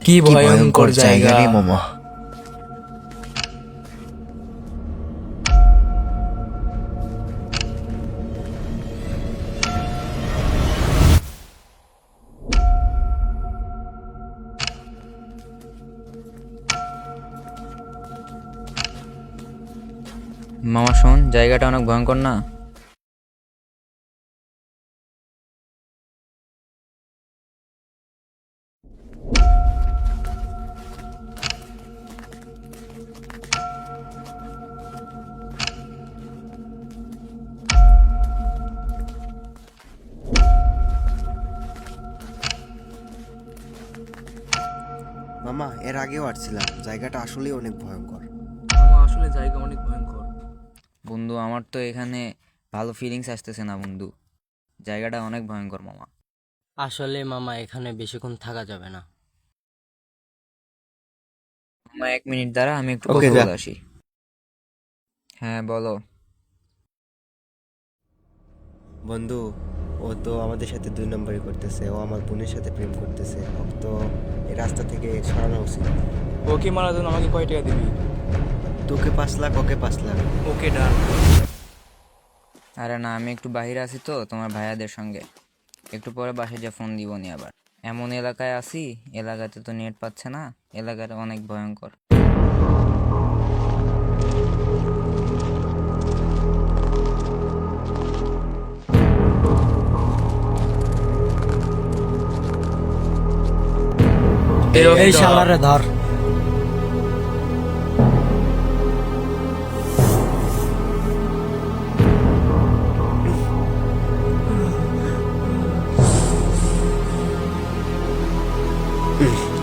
কি ভয়ঙ্কর জায়গা রে মামা। মামা শোন, জায়গাটা অনেক ভয়ঙ্কর না? মামা এর আগেও আসছিলাম, জায়গাটা আসলেই অনেক ভয়ঙ্কর। মামা আসলে জায়গা অনেক ভয়ঙ্কর। বন্ধু, আমার তো এখানে ভালো ফিলিংস আসতেছে না বন্ধু। জায়গাটা অনেক ভয়ঙ্কর মামা। আসলে মামা এখানে বেশিক্ষণ থাকা যাবে না। মামা 1 মিনিট দ্বারা আমি একটু ওকে, কথা যা। বলে আসি। হ্যাঁ বলো। বন্ধু, ও তো আমাদের সাথে 2 নম্বরই করতেছে, ও আমার বোনের সাথে প্রেম করতেছে। ওকে তো এই রাস্তা থেকে সরানো উচিত। ওকে মারার জন্য আমাকে কয় টাকা দিবি? তোকে 5 লাখ, ওকে 5 লাখ। ওকে ডান। আরে না, আমি একটু বাইরে আছি তো তোমার ভাইয়াদের সঙ্গে। একটু পরে বাসায় যা ফোন দিব নি আবার। এমন এলাকায় আছি, এলাকাতে তো নেট পাচ্ছে না। এলাকাটা অনেক ভয়ঙ্কর। এই শালারে ধর।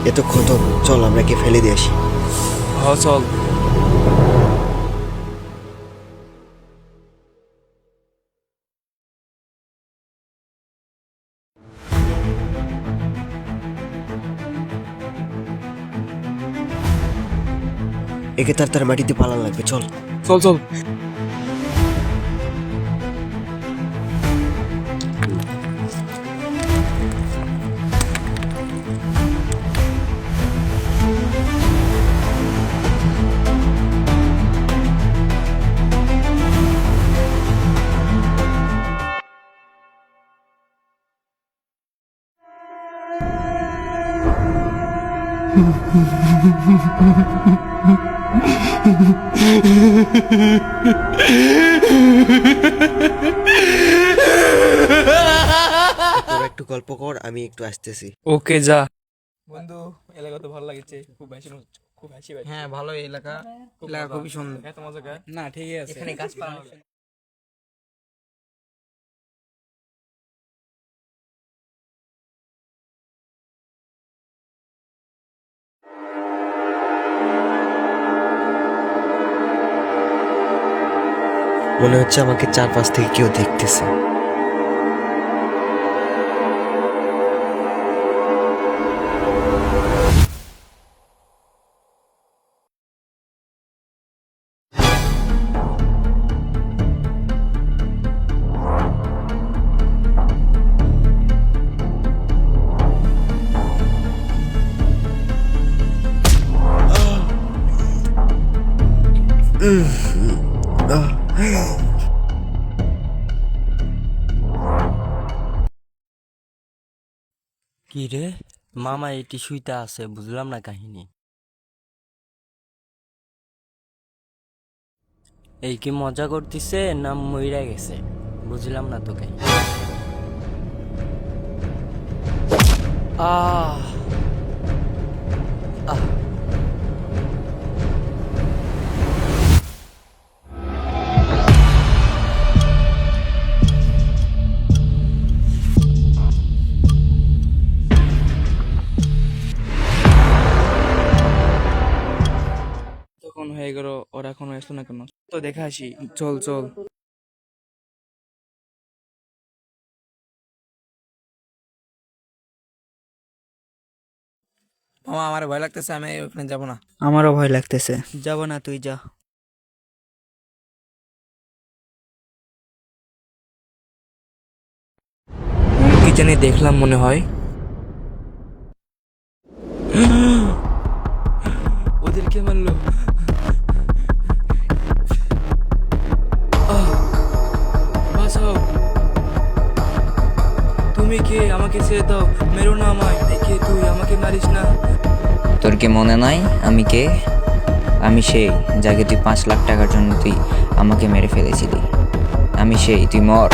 এ তো ক্ষত, চল আমরা কি ফেলে দিয়ে আসি। হ চল। একে তার মাটিতে পালান লাগবে, চল। চল চল। তোরা একটু গল্প কর, আমি একটু আসতেছি। ওকে যা। বন্ধু, এলাকা তো ভালো লাগছে, খুব হাসি পাচ্ছে। হ্যাঁ ভালো এলাকা, এলাকা খুবই সুন্দর। এত মজা গায় না ঠিকই আছে। এখানে গাছপালা মনে হচ্ছে আমাকে চারপাশ থেকে কেউ দেখতেছে। কি রে মামা, এটি শুইতে আছে, বুঝলাম না কাহিনী। এই কি মজা করতেছে না মইরা গেছে, বুঝলাম না তো কাহিনী। আহ আহ তখন হয়ে গেল, ওরা এখনো আসলো না কেন? তো দেখে আসি, চল চল। মামা আমার ভয় লাগতেছে, আমি ওখানে যাব না। আমারও ভয় লাগতেছে। যাব না, তুই যা। কি জানি দেখলাম মনে হয়। ওদেরকে মারলো। আহ! বাঁচাও। তুমি কে? আমাকে ছেড়ে দাও, মেরো না আমায়। কে তুই? আমাকে মারিস না। তোর কি মনে নাই আমি কে? আমি সেই যাকে তুই 5 লাখ টাকার জন্য তুই আমাকে মেরে ফেলেছিলি। আমি সেই, তুই মর।